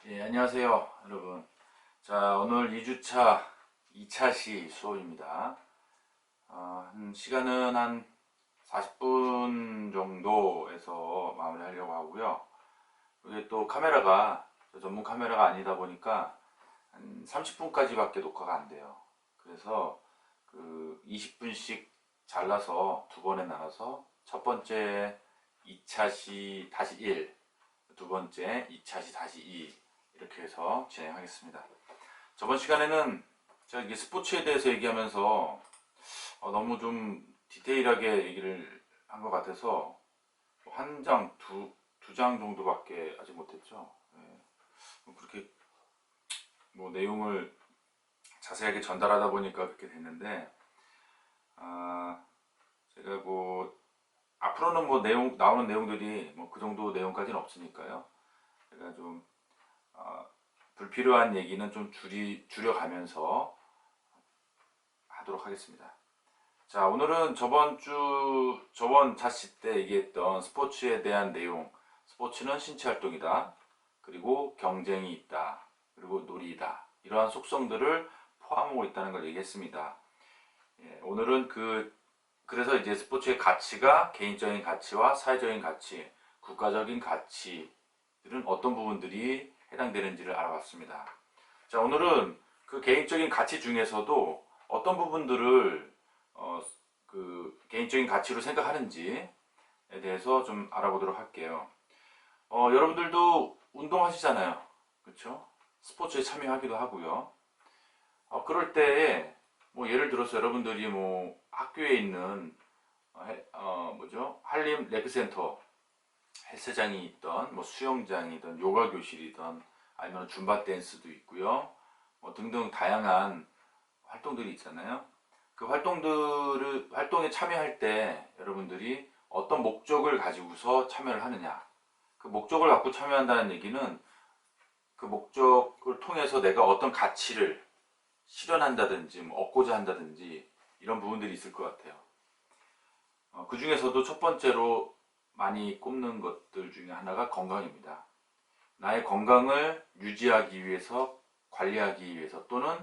예, 안녕하세요, 여러분. 자, 오늘 2주차 2차 시 수업입니다. 시간은 한 40분 정도에서 마무리하려고 하고요. 이게 또 카메라가 전문 카메라가 아니다 보니까 한 30분까지밖에 녹화가 안 돼요. 그래서 그 20분씩 잘라서 두 번에 나눠서 첫 번째 2차 시 다시 1, 두 번째 2차 시 다시 2 이렇게 해서 진행하겠습니다. 저번 시간에는 제가 이게 스포츠에 대해서 얘기하면서 너무 좀 디테일하게 얘기를 한 것 같아서 한 장, 두 장 정도밖에 아직 못했죠. 그렇게 뭐 내용을 자세하게 전달하다 보니까 그렇게 됐는데, 아, 제가 뭐 앞으로는 뭐 내용 나오는 내용들이 뭐 그 정도 내용까지는 없으니까요. 제가 좀 어, 불필요한 얘기는 좀 줄여가면서 하도록 하겠습니다. 자, 오늘은 저번 자시 때 얘기했던 스포츠에 대한 내용, 스포츠는 신체 활동이다. 그리고 경쟁이 있다. 그리고 놀이다. 이러한 속성들을 포함하고 있다는 걸 얘기했습니다. 예, 오늘은 그래서 이제 스포츠의 가치가 개인적인 가치와 사회적인 가치, 국가적인 가치들은 어떤 부분들이 해당되는지를 알아봤습니다. 자, 오늘은 그 개인적인 가치 중에서도 어떤 부분들을 그 개인적인 가치로 생각하는지에 대해서 좀 알아보도록 할게요. 여러분들도 운동하시잖아요. 그렇죠? 스포츠에 참여하기도 하고요. 그럴 때에 뭐 예를 들어서 여러분들이 뭐 학교에 있는 뭐죠? 한림 레크센터 헬스장이 있던 뭐 수영장이든 요가 교실이든 아니면 줌바 댄스도 있고요. 뭐 등등 다양한 활동들이 있잖아요. 그 활동에 참여할 때 여러분들이 어떤 목적을 가지고서 참여를 하느냐. 그 목적을 갖고 참여한다는 얘기는 그 목적을 통해서 내가 어떤 가치를 실현한다든지 뭐 얻고자 한다든지 이런 부분들이 있을 것 같아요. 그 중에서도 첫 번째로 많이 꼽는 것들 중에 하나가 건강입니다. 나의 건강을 유지하기 위해서, 관리하기 위해서 또는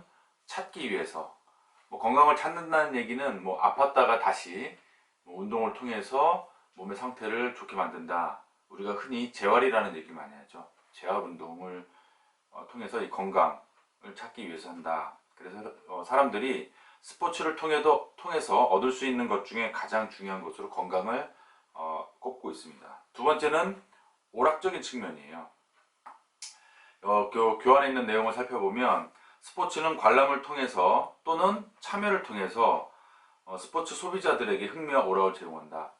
찾기 위해서 뭐 건강을 찾는다는 얘기는 뭐 아팠다가 다시 뭐 운동을 통해서 몸의 상태를 좋게 만든다. 우리가 흔히 재활이라는 얘기를 많이 하죠. 재활 운동을 통해서 이 건강을 찾기 위해서 한다. 그래서 사람들이 스포츠를 통해서 얻을 수 있는 것 중에 가장 중요한 것으로 건강을 꼽고 있습니다. 두 번째는 오락적인 측면이에요. 교환에 있는 내용을 살펴보면 스포츠는 관람을 통해서 또는 참여를 통해서 스포츠 소비자들에게 흥미와 오락을 제공한다.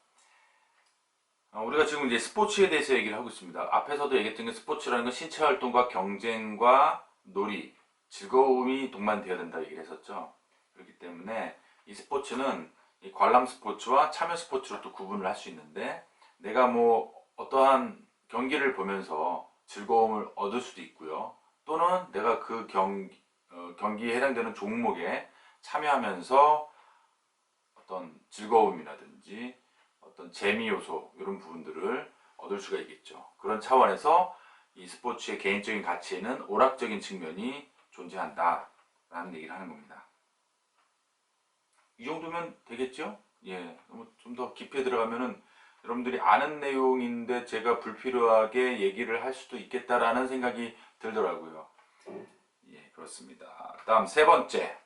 우리가 지금 이제 스포츠에 대해서 얘기를 하고 있습니다. 앞에서도 얘기했던 게 스포츠라는 건 신체 활동과 경쟁과 놀이, 즐거움이 동반되어야 된다 얘기를 했었죠. 그렇기 때문에 이 스포츠는 이 관람 스포츠와 참여 스포츠로 또 구분을 할 수 있는데 내가 뭐 어떠한 경기를 보면서 즐거움을 얻을 수도 있고요. 또는 내가 그 경기에 해당되는 종목에 참여하면서 어떤 즐거움이라든지 어떤 재미 요소 이런 부분들을 얻을 수가 있겠죠. 그런 차원에서 이 스포츠의 개인적인 가치에는 오락적인 측면이 존재한다 라는 얘기를 하는 겁니다. 이 정도면 되겠죠? 예, 너무 좀 더 깊이 들어가면은 여러분들이 아는 내용인데 제가 불필요하게 얘기를 할 수도 있겠다라는 생각이 들더라고요. 예, 그렇습니다. 다음 세 번째.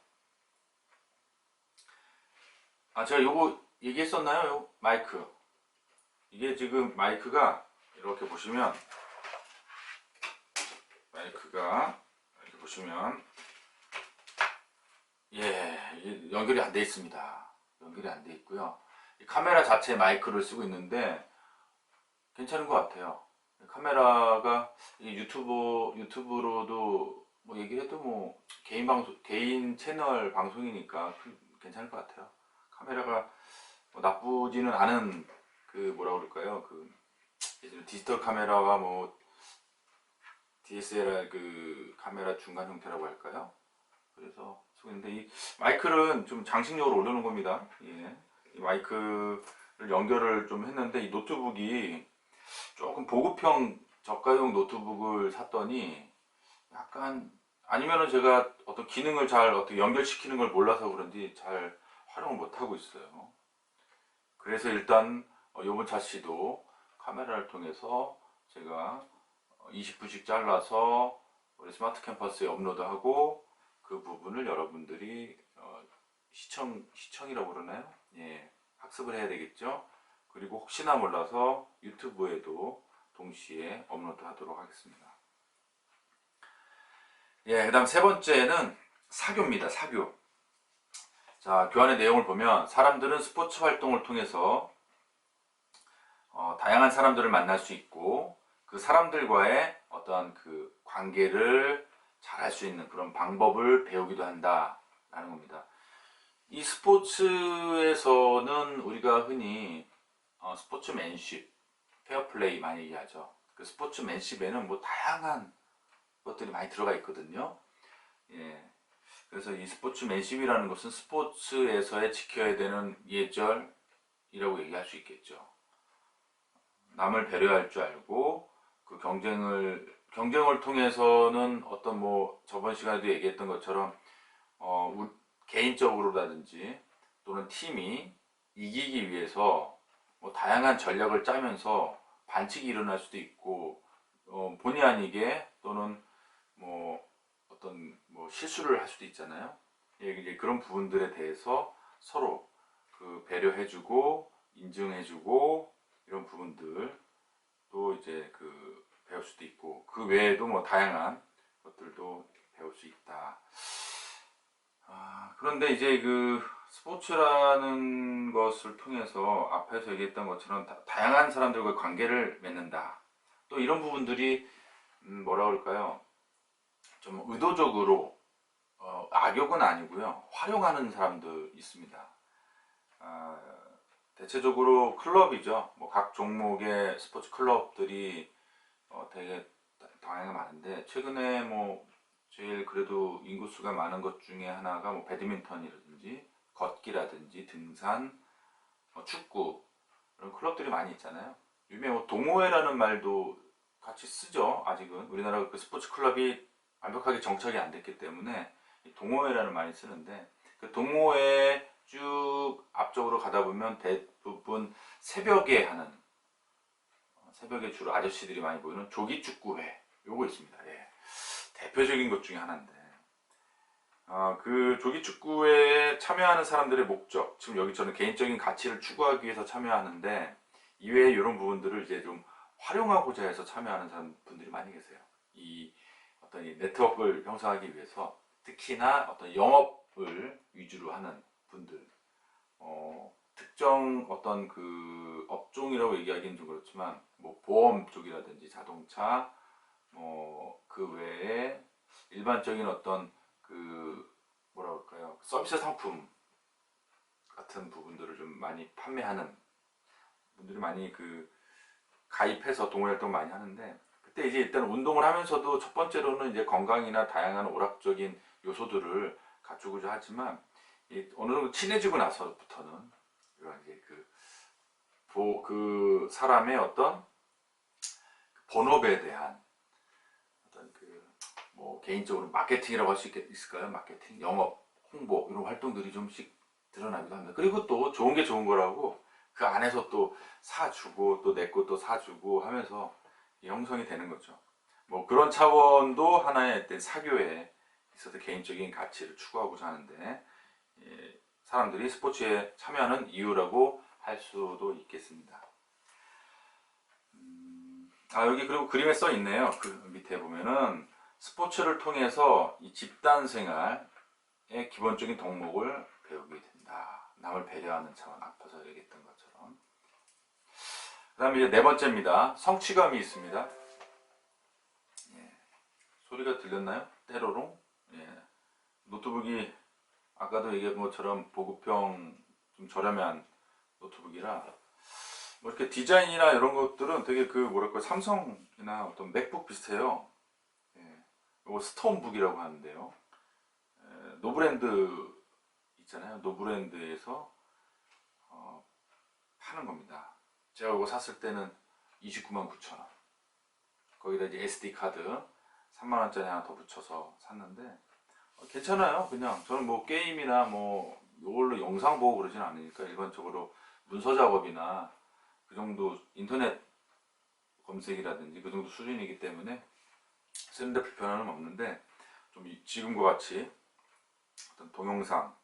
제가 요거 얘기했었나요? 요 마이크. 이게 지금 마이크가 이렇게 보시면 마이크가 이렇게 보시면 예, 연결이 안 돼 있습니다. 연결이 안 돼 있고요. 카메라 자체 마이크를 쓰고 있는데 괜찮은 것 같아요. 카메라가 유튜브로도 뭐 얘기해도 뭐 개인 채널 방송이니까 괜찮을 것 같아요. 카메라가 뭐 나쁘지는 않은 그 뭐라 그럴까요? 그 디지털 카메라와 뭐 DSLR 그 카메라 중간 형태라고 할까요? 그래서 쓰고 있는데 이 마이크는 좀 장식용으로 올려놓은 겁니다. 예. 이 마이크를 연결을 좀 했는데 이 노트북이 조금 보급형 저가용 노트북을 샀더니 약간 아니면은 제가 어떤 기능을 잘 어떻게 연결시키는 걸 몰라서 그런지 잘 활용을 못 하고 있어요. 그래서 일단 이번 차시도 카메라를 통해서 제가 20분씩 잘라서 우리 스마트 캠퍼스에 업로드하고 그 부분을 여러분들이 시청이라고 그러나요? 예, 학습을 해야 되겠죠. 그리고 혹시나 몰라서 유튜브에도 동시에 업로드하도록 하겠습니다. 예, 그다음 세 번째는 사교입니다. 사교. 자, 교환의 내용을 보면 사람들은 스포츠 활동을 통해서 다양한 사람들을 만날 수 있고 그 사람들과의 어떤 그 관계를 잘 할 수 있는 그런 방법을 배우기도 한다라는 겁니다. 이 스포츠에서는 우리가 흔히 스포츠맨십, 페어플레이 많이 얘기하죠. 그 스포츠맨십에는 뭐 다양한 것들이 많이 들어가 있거든요. 예. 그래서 이 스포츠맨십이라는 것은 스포츠에서의 지켜야 되는 예절이라고 얘기할 수 있겠죠. 남을 배려할 줄 알고 그 경쟁을 통해서는 어떤 뭐 저번 시간에도 얘기했던 것처럼 개인적으로라든지 또는 팀이 이기기 위해서 뭐 다양한 전략을 짜면서 반칙이 일어날 수도 있고 본의 아니게 또는 뭐 어떤 뭐 실수를 할 수도 있잖아요. 예, 이제 그런 부분들에 대해서 서로 그 배려해주고 인증해주고 이런 부분들 또 이제 그 배울 수도 있고 그 외에도 뭐 다양한 것들도 배울 수 있다. 그런데 이제 그 스포츠라는 것을 통해서 앞에서 얘기했던 것처럼 다양한 사람들과 관계를 맺는다. 또 이런 부분들이 뭐라 그럴까요? 좀 의도적으로 악역은 아니고요. 활용하는 사람들 있습니다. 아, 대체적으로 클럽이죠. 뭐 각 종목의 스포츠 클럽들이 되게 다양하게 많은데 최근에 뭐 제일 그래도 인구수가 많은 것 중에 하나가 뭐 배드민턴이라든지 걷기라든지 등산, 축구 이런 클럽들이 많이 있잖아요. 요즘에 뭐 동호회라는 말도 같이 쓰죠. 아직은 우리나라 그 스포츠 클럽이 완벽하게 정착이 안 됐기 때문에 동호회라는 말이 쓰는데 그 동호회 쭉 앞쪽으로 가다 보면 대부분 새벽에 하는 새벽에 주로 아저씨들이 많이 보이는 조기축구회 요거 있습니다. 예. 대표적인 것 중에 하나인데 그 조기축구에 참여하는 사람들의 목적 지금 여기 저는 개인적인 가치를 추구하기 위해서 참여하는데 이외에 이런 부분들을 이제 좀 활용하고자 해서 참여하는 분들이 많이 계세요. 이 어떤 이 네트워크를 형성하기 위해서 특히나 어떤 영업을 위주로 하는 분들 특정 어떤 그 업종이라고 얘기하기는 좀 그렇지만 뭐 보험 쪽이라든지 자동차 뭐 그 외에 일반적인 어떤 그 뭐라 그럴까요 서비스 상품 같은 부분들을 좀 많이 판매하는 분들이 많이 그 가입해서 동호회 활동 많이 하는데 그때 이제 일단 운동을 하면서도 첫 번째로는 이제 건강이나 다양한 오락적인 요소들을 갖추고자 하지만 어느 정도 친해지고 나서부터는 이런 이제 그 사람의 어떤 본업에 대한 어떤 그 뭐 개인적으로 마케팅이라고 할 수 있을까요? 마케팅, 영업, 홍보 이런 활동들이 좀씩 드러나기도 합니다. 그리고 또 좋은 게 좋은 거라고 그 안에서 또 사주고 또 내 것도 사주고 하면서 형성이 되는 거죠. 뭐 그런 차원도 하나의 사교에 있어서 개인적인 가치를 추구하고자 하는데 사람들이 스포츠에 참여하는 이유라고 할 수도 있겠습니다. 여기 그리고 그림에 써 있네요. 그 밑에 보면은 스포츠를 통해서 이 집단 생활의 기본적인 덕목을 배우게 된다. 남을 배려하는 차원 앞에서 얘기했던 것처럼. 그 다음에 이제 네 번째입니다. 성취감이 있습니다. 예. 소리가 들렸나요? 때로롱? 예. 노트북이 아까도 얘기한 것처럼 보급형 좀 저렴한 노트북이라 뭐 이렇게 디자인이나 이런 것들은 되게 그 뭐랄까 삼성이나 어떤 맥북 비슷해요. 예. 이거 스톤북이라고 하는데요. 노브랜드 있잖아요. 노브랜드에서 파는 겁니다. 제가 이거 샀을 때는 299,000원. 거기다 이제 SD 카드 3만원짜리 하나 더 붙여서 샀는데 괜찮아요. 그냥 저는 뭐 게임이나 뭐 이걸로 영상 보고 그러진 않으니까 일반적으로 문서 작업이나 그 정도 인터넷 검색이라든지 그 정도 수준이기 때문에 쓰는데 불편함은 없는데 좀 지금과 같이 어떤 동영상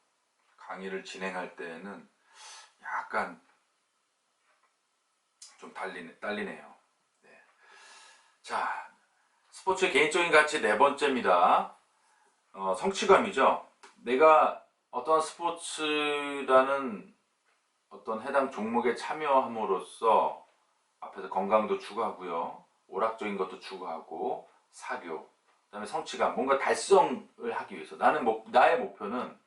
강의를 진행할 때는 약간 좀 딸리네요. 네. 자, 스포츠의 개인적인 가치 네 번째입니다. 성취감이죠. 내가 어떤 스포츠라는 어떤 해당 종목에 참여함으로써 앞에서 건강도 추구하고요. 오락적인 것도 추구하고 사교, 그다음에 성취감, 뭔가 달성을 하기 위해서 나의 목표는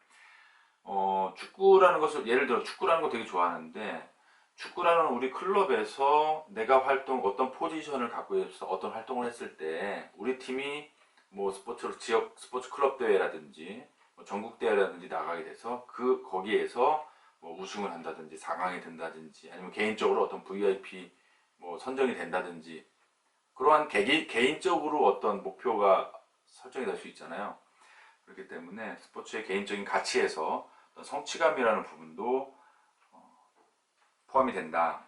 축구라는 것을 예를 들어 축구라는 거 되게 좋아하는데 축구라는 우리 클럽에서 내가 어떤 포지션을 갖고 있어서 어떤 활동을 했을 때 우리 팀이 뭐 지역 스포츠 클럽 대회라든지 뭐 전국 대회라든지 나가게 돼서 거기에서 뭐 우승을 한다든지 4강이 된다든지 아니면 개인적으로 어떤 VIP 뭐 선정이 된다든지 그러한 개인적으로 어떤 목표가 설정이 될 수 있잖아요. 그렇기 때문에 스포츠의 개인적인 가치에서 어떤 성취감이라는 부분도 포함이 된다.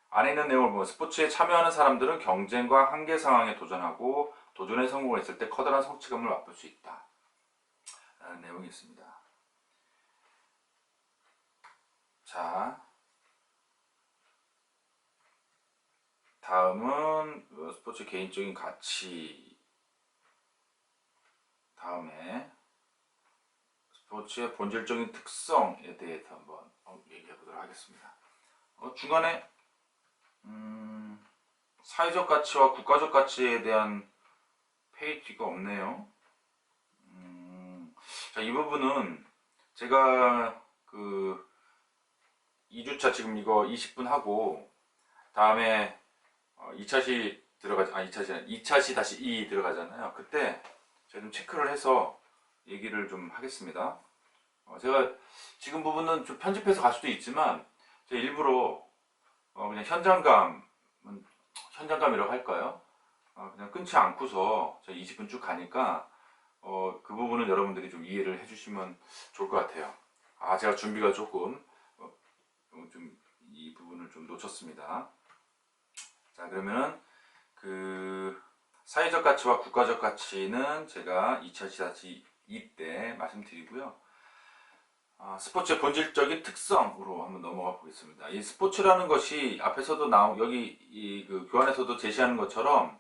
안에 있는 내용을 보면 스포츠에 참여하는 사람들은 경쟁과 한계 상황에 도전하고 도전에 성공했을 때 커다란 성취감을 맛볼 수 있다. 라는 내용이 있습니다. 자, 다음은 스포츠 개인적인 가치. 다음에 스포츠의 본질적인 특성에 대해서 한번 얘기해 보도록 하겠습니다. 중간에 사회적 가치와 국가적 가치에 대한 페이지가 없네요. 자, 이 부분은 제가 2주차 지금 이거 20분 하고 다음에 2차시 들어가지 2차시 다시 2 들어가잖아요. 그때 제가 좀 체크를 해서 얘기를 좀 하겠습니다. 제가 지금 부분은 좀 편집해서 갈 수도 있지만 제가 일부러 그냥 현장감이라고 할까요? 그냥 끊지 않고서 제가 20분 쭉 가니까 그 부분은 여러분들이 좀 이해를 해주시면 좋을 것 같아요. 제가 준비가 조금 좀 이 부분을 좀 놓쳤습니다. 자, 그러면은 사회적 가치와 국가적 가치는 제가 2차시 2 때 말씀드리고요. 스포츠의 본질적인 특성으로 한번 넘어가 보겠습니다. 이 스포츠라는 것이 앞에서도 여기 그 교환에서도 제시하는 것처럼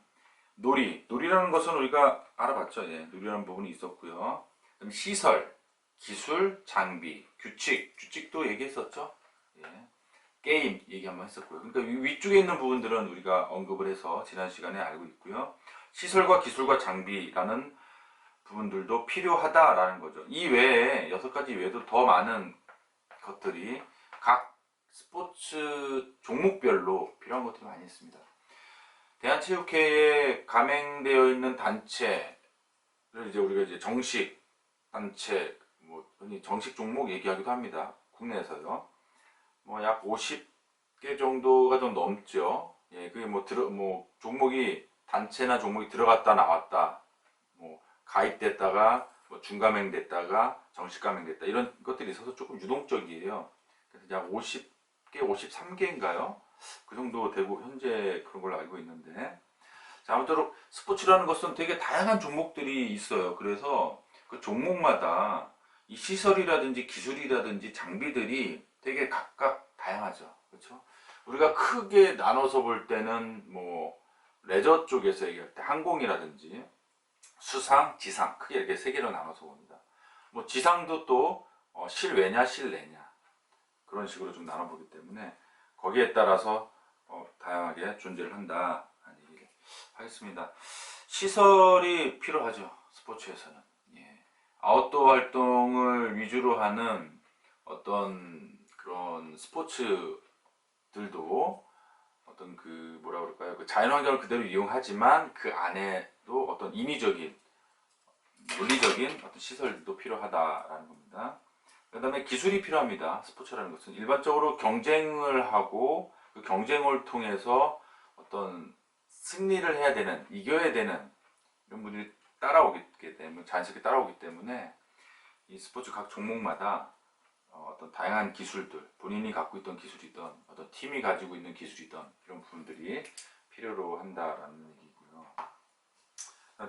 놀이라는 것은 우리가 알아봤죠. 예, 놀이라는 부분이 있었고요. 그럼 시설, 기술, 장비, 규칙도 얘기했었죠. 예. 게임 얘기 한번 했었고요. 그러니까 위쪽에 있는 부분들은 우리가 언급을 해서 지난 시간에 알고 있고요. 시설과 기술과 장비라는 부분들도 필요하다라는 거죠. 이 외에 6가지 외에도 더 많은 것들이 각 스포츠 종목별로 필요한 것들이 많이 있습니다. 대한체육회에 가맹되어 있는 단체를 우리가 이제 정식 단체, 흔히 정식 종목 얘기하기도 합니다. 국내에서요. 약 50개 정도가 좀 넘죠. 예, 그게 종목이 단체나 종목이 들어갔다 나왔다, 가입됐다가 중가맹됐다가 정식가맹됐다 이런 것들이 있어서 조금 유동적이에요. 그래서 약 50개, 53개인가요? 그 정도 되고 현재 그런 걸로 알고 있는데, 자, 아무쪼록 스포츠라는 것은 되게 다양한 종목들이 있어요. 그래서 그 종목마다 이 시설이라든지 기술이라든지 장비들이 되게 각각 다양하죠. 그렇죠? 우리가 크게 나눠서 볼 때는 레저 쪽에서 얘기할 때 항공이라든지 수상, 지상 크게 이렇게 세 개로 나눠서 봅니다. 지상도 또 실외냐 실내냐 그런 식으로 좀 나눠보기 때문에 거기에 따라서 다양하게 존재를 한다 얘기 하겠습니다. 시설이 필요하죠. 스포츠에서는. 예. 아웃도어 활동을 위주로 하는 어떤 그런 스포츠들도 어떤 그 자연환경을 그대로 이용하지만 그 안에도 어떤 인위적인 물리적인 어떤 시설도 필요하다라는 겁니다. 그 다음에 기술이 필요합니다. 스포츠라는 것은 일반적으로 경쟁을 하고 그 경쟁을 통해서 어떤 승리를 해야 되는, 이겨야 되는 이런 분들이 따라오게 되면 자연스럽게 따라오기 때문에 이 스포츠 각 종목마다 어떤 다양한 기술들, 본인이 갖고 있던 기술이든 어떤 팀이 가지고 있는 기술이든 이런 부분들이 필요로 한다라는 얘기고요.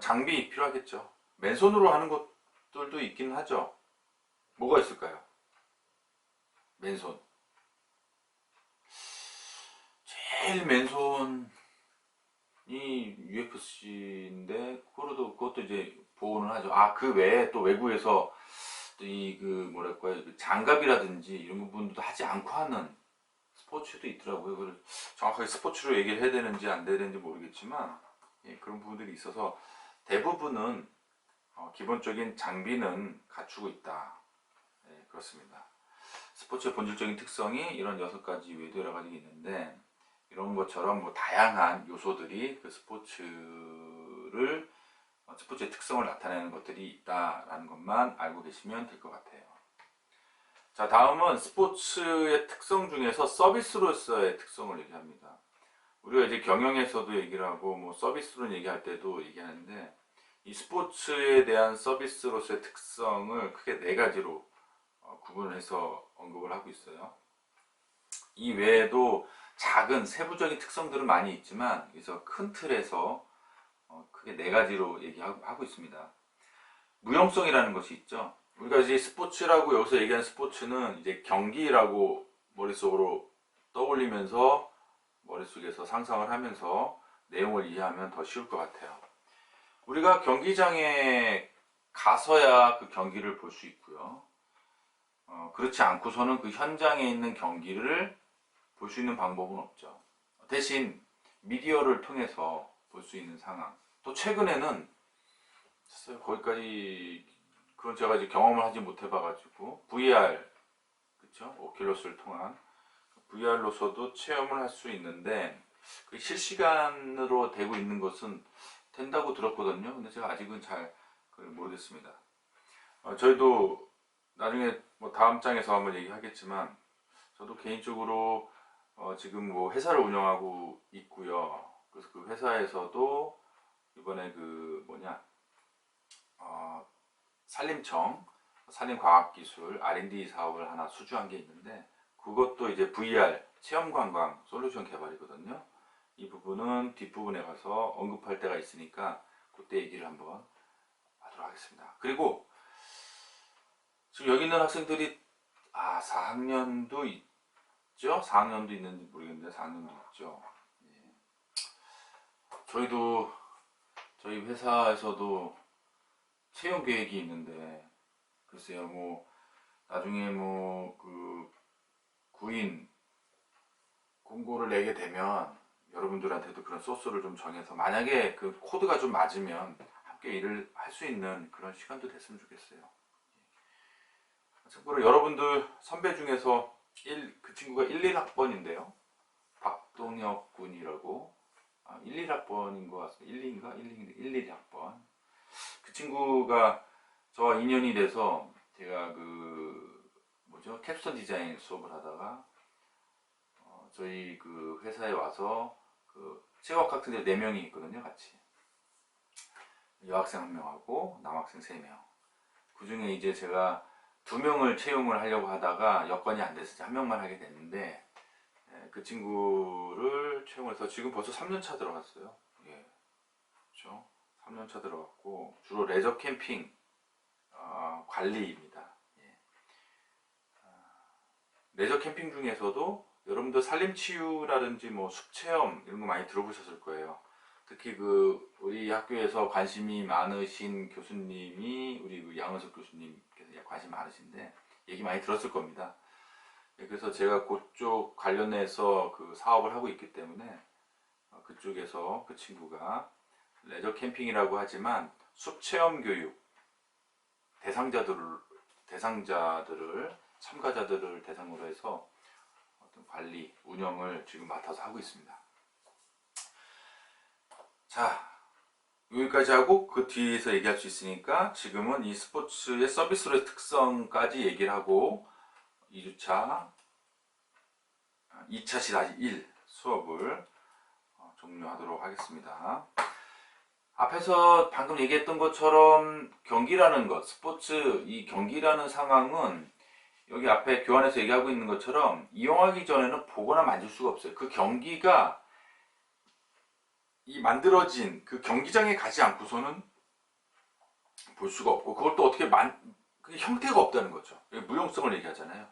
장비 필요하겠죠. 맨손으로 하는 것들도 있긴 하죠. 뭐가 있을까요? 맨손. 제일 맨손이 UFC인데 그것도 이제 보호는 하죠. 그 외에 또 외국에서 이 뭐랄까요, 장갑이라든지 이런 부분도 하지 않고 하는 스포츠도 있더라고요. 그걸 정확하게 스포츠로 얘기를 해야 되는지 안 돼야 되는지 모르겠지만 그런 부분들이 있어서 대부분은 기본적인 장비는 갖추고 있다. 그렇습니다. 스포츠의 본질적인 특성이 이런 6가지 외에도 여러 가지 있는데 이런 것처럼 뭐 다양한 요소들이 그 스포츠의 특성을 나타내는 것들이 있다라는 것만 알고 계시면 될 것 같아요. 자, 다음은 스포츠의 특성 중에서 서비스로서의 특성을 얘기합니다. 우리가 이제 경영에서도 얘기를 하고 뭐 서비스로 얘기할 때도 얘기하는데 이 스포츠에 대한 서비스로서의 특성을 크게 4가지로 구분을 해서 언급을 하고 있어요. 이 외에도 작은 세부적인 특성들은 많이 있지만 그래서 큰 틀에서 크게 4가지로 얘기하고 있습니다. 무용성이라는 것이 있죠. 우리가 이제 스포츠라고 여기서 얘기하는 스포츠는 이제 경기라고 머릿속으로 떠올리면서 머릿속에서 상상을 하면서 내용을 이해하면 더 쉬울 것 같아요. 우리가 경기장에 가서야 그 경기를 볼 수 있고요. 그렇지 않고서는 그 현장에 있는 경기를 볼 수 있는 방법은 없죠. 대신 미디어를 통해서 볼 수 있는 상황. 또 최근에는 거기까지 그건 제가 이제 경험을 하지 못해봐가지고 VR, 그쵸? 오큘러스를 통한 VR로서도 체험을 할 수 있는데 실시간으로 되고 있는 것은 된다고 들었거든요. 근데 제가 아직은 잘 모르겠습니다. 저희도 나중에 뭐 다음 장에서 한번 얘기하겠지만 저도 개인적으로 지금 뭐 회사를 운영하고 있고요. 그래서 그 회사에서도 이번에 산림청 산림과학기술 R&D 사업을 하나 수주한 게 있는데 그것도 이제 VR 체험관광 솔루션 개발이거든요. 이 부분은 뒷부분에 가서 언급할 때가 있으니까 그때 얘기를 한번 하도록 하겠습니다. 그리고 지금 여기 있는 학생들이 4학년도 있죠? 4학년도 있는지 모르겠는데 4학년도 있죠. 저희 회사에서도 채용 계획이 있는데 글쎄요, 뭐 나중에 구인 공고를 내게 되면 여러분들한테도 그런 소스를 좀 정해서 만약에 그 코드가 좀 맞으면 함께 일을 할 수 있는 그런 시간도 됐으면 좋겠어요. 참고로 여러분들 선배 중에서 그 친구가 11학번인데요. 박동혁 군이라고 11학번인 것 같습니다. 12인가? 11학번. 그 친구가 저와 인연이 돼서 제가 캡스톤 디자인 수업을 하다가 저희 그 회사에 와서 체육학생들 4명이 있거든요. 같이 여학생 1명하고 남학생 3명. 그 중에 이제 제가 2명을 채용을 하려고 하다가 여건이 안 돼서 1명만 하게 됐는데 그 친구를 채용해서 지금 벌써 3년차 들어갔어요. 예, 그렇죠. 3년차 들어갔고 주로 레저 캠핑 관리입니다. 예. 레저 캠핑 중에서도 여러분들 산림치유라든지 뭐 숲체험 이런 거 많이 들어보셨을 거예요. 특히 우리 학교에서 관심이 많으신 교수님이 우리 양은석 교수님께서 관심 많으신데 얘기 많이 들었을 겁니다. 그래서 제가 그쪽 관련해서 사업을 하고 있기 때문에 그쪽에서 그 친구가 레저 캠핑이라고 하지만 숲체험 교육 참가자들을 대상으로 해서 어떤 관리, 운영을 지금 맡아서 하고 있습니다. 자, 여기까지 하고 그 뒤에서 얘기할 수 있으니까 지금은 이 스포츠의 서비스로의 특성까지 얘기를 하고 2차 2차-1 수업을 종료하도록 하겠습니다. 앞에서 방금 얘기했던 것처럼 경기라는 것, 스포츠 이 경기라는 상황은 여기 앞에 교환해서 얘기하고 있는 것처럼 이용하기 전에는 보거나 만질 수가 없어요. 그 경기가 이 만들어진 그 경기장에 가지 않고서는 볼 수가 없고, 그걸 또 어떻게 그게 형태가 없다는 거죠. 무용성을 얘기하잖아요.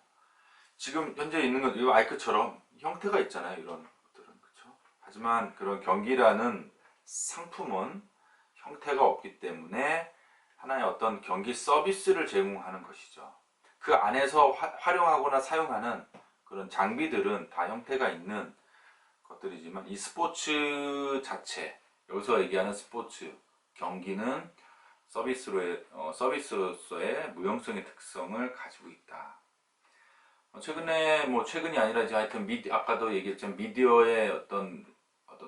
지금 현재 있는 건 이 마이크처럼 형태가 있잖아요. 이런 것들은. 그렇죠? 하지만 그런 경기라는 상품은 형태가 없기 때문에 하나의 어떤 경기 서비스를 제공하는 것이죠. 그 안에서 활용하거나 사용하는 그런 장비들은 다 형태가 있는 것들이지만, 이 스포츠 자체, 여기서 얘기하는 스포츠 경기는 서비스로서의 무형성의 특성을 가지고 있다. 최근에 최근이 아니라 이제 하여튼 아까도 얘기했지만 미디어의 어떤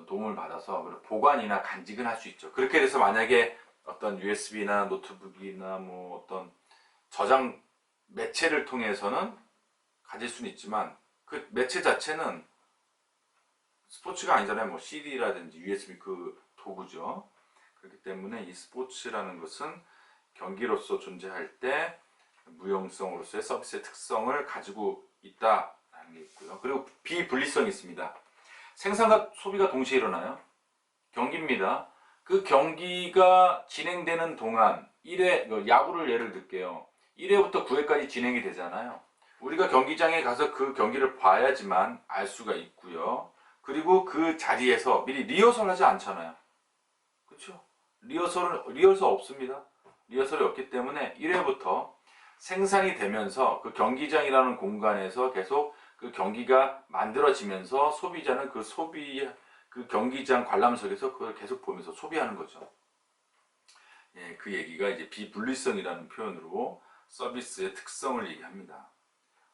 도움을 받아서 보관이나 간직은 할 수 있죠. 그렇게 돼서 만약에 어떤 USB나 노트북이나 어떤 저장 매체를 통해서는 가질 수는 있지만, 그 매체 자체는 스포츠가 아니잖아요. CD라든지 USB 그 도구죠. 그렇기 때문에 이 스포츠라는 것은 경기로서 존재할 때 무형성으로서의 서비스의 특성을 가지고 있다라는 게 있고요. 그리고 비분리성이 있습니다. 생산과 소비가 동시에 일어나요. 경기입니다. 그 경기가 진행되는 동안 1회, 야구를 예를 들게요. 1회부터 9회까지 진행이 되잖아요. 우리가 경기장에 가서 그 경기를 봐야지만 알 수가 있고요. 그리고 그 자리에서 미리 리허설 하지 않잖아요. 그렇죠? 리허설 없습니다. 리허설이 없기 때문에 1회부터 생산이 되면서 그 경기장이라는 공간에서 계속 그 경기가 만들어지면서 소비자는 그 경기장 관람석에서 그걸 계속 보면서 소비하는 거죠. 예, 그 얘기가 이제 비분리성이라는 표현으로 서비스의 특성을 얘기합니다.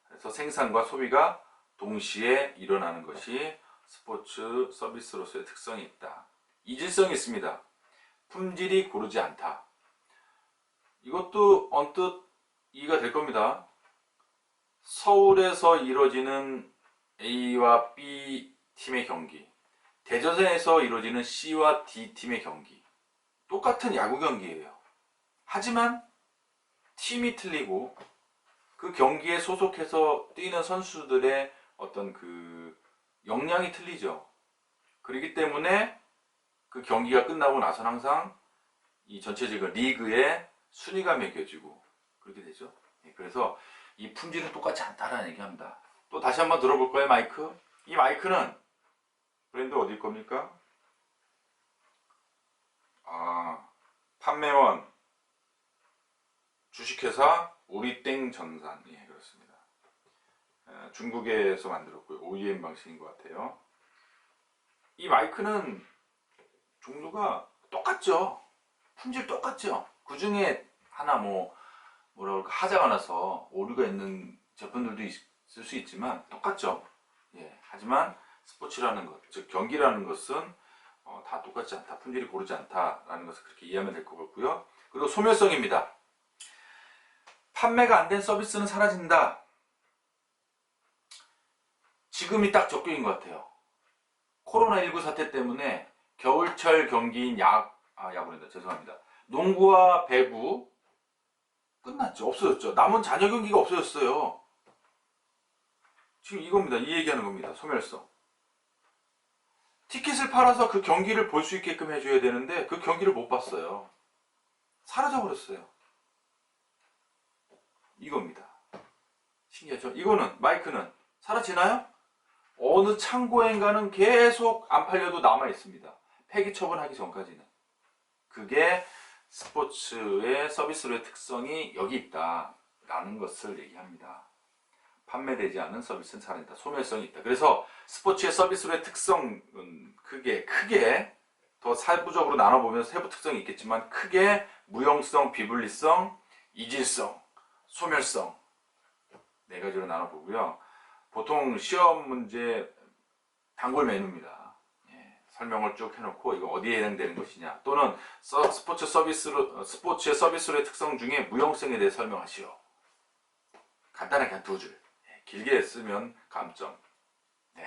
그래서 생산과 소비가 동시에 일어나는 것이 스포츠 서비스로서의 특성이 있다. 이질성이 있습니다. 품질이 고르지 않다. 이것도 언뜻 이해가 될 겁니다. 서울에서 이루어지는 A와 B 팀의 경기, 대전에서 이루어지는 C와 D 팀의 경기, 똑같은 야구 경기예요. 하지만 팀이 틀리고 그 경기에 소속해서 뛰는 선수들의 어떤 그 역량이 틀리죠. 그렇기 때문에 그 경기가 끝나고 나서는 항상 이 전체적인 리그의 순위가 매겨지고 그렇게 되죠. 그래서 이 품질은 똑같지 않다라는 얘기합니다. 또 다시 한번 들어볼까요, 마이크? 이 마이크는 브랜드 어딜 겁니까? 판매원, 주식회사 우리땡 전산. 예, 그렇습니다. 중국에서 만들었고요. OEM 방식인 것 같아요. 이 마이크는 종류가 똑같죠. 품질 똑같죠. 그 중에 하나 뭐라고 할까, 하자가 나서 오류가 있는 제품들도 있을 수 있지만 똑같죠. 예, 하지만 스포츠라는 것, 즉 경기라는 것은 다 똑같지 않다, 품질이 고르지 않다라는 것을 그렇게 이해하면 될 것 같고요. 그리고 소멸성입니다. 판매가 안 된 서비스는 사라진다. 지금이 딱 적격인 것 같아요. 코로나19 사태 때문에 겨울철 경기인 야구랜다. 죄송합니다. 농구와 배구 끝났죠. 없어졌죠. 남은 잔여 경기가 없어졌어요. 지금 이겁니다. 이 얘기하는 겁니다. 소멸성. 티켓을 팔아서 그 경기를 볼 수 있게끔 해줘야 되는데 그 경기를 못 봤어요. 사라져버렸어요. 이겁니다. 신기하죠? 이거는 마이크는 사라지나요? 어느 창고엔가는 계속 안 팔려도 남아 있습니다. 폐기 처분하기 전까지는. 그게 스포츠의 서비스로의 특성이 여기 있다라는 것을 얘기합니다. 판매되지 않는 서비스는 사라진다. 소멸성이 있다. 그래서 스포츠의 서비스로의 특성은 크게 더 세부적으로 나눠보면 세부 특성이 있겠지만, 크게 무형성, 비분리성, 이질성, 소멸성 네 가지로 나눠보고요. 보통 시험 문제 단골 메뉴입니다. 예, 설명을 쭉 해놓고 이거 어디에 해당되는 것이냐, 또는 스포츠의 서비스로의 특성 중에 무형성에 대해 설명하시오. 간단하게 한 두 줄. 예, 길게 쓰면 감점. 네,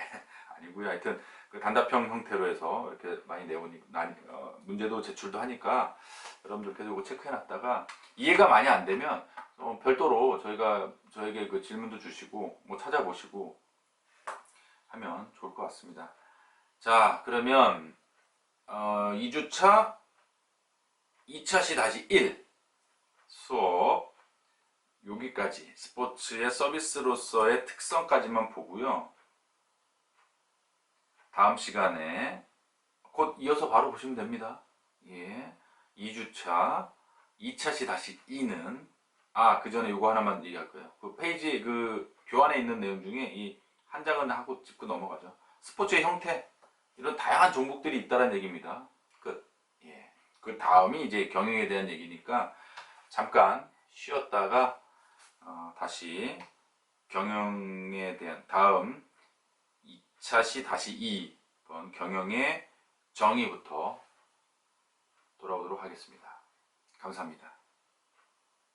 아니고요. 하여튼 그 단답형 형태로 해서 이렇게 많이 내보니 문제도 제출도 하니까 여러분들께서 이거 체크해놨다가 이해가 많이 안 되면 별도로 저에게 그 질문도 주시고 뭐 찾아보시고 하면 좋을 것 같습니다. 자, 그러면 2주차 2차시-1 수업 여기까지 스포츠의 서비스로서의 특성까지만 보고요. 다음 시간에 곧 이어서 바로 보시면 됩니다. 예. 2주차 2차시-2는 그 전에 이거 하나만 얘기할 거예요. 그 페이지 그 교환에 있는 내용 중에 이 한 장은 하고 짚고 넘어가죠. 스포츠의 형태 이런 다양한 종목들이 있다는 얘기입니다. 끝. 예. 그 다음이 이제 경영에 대한 얘기니까 잠깐 쉬었다가 다시 경영에 대한 다음 2차시-2 경영의 정의부터 돌아오도록 하겠습니다. 감사합니다.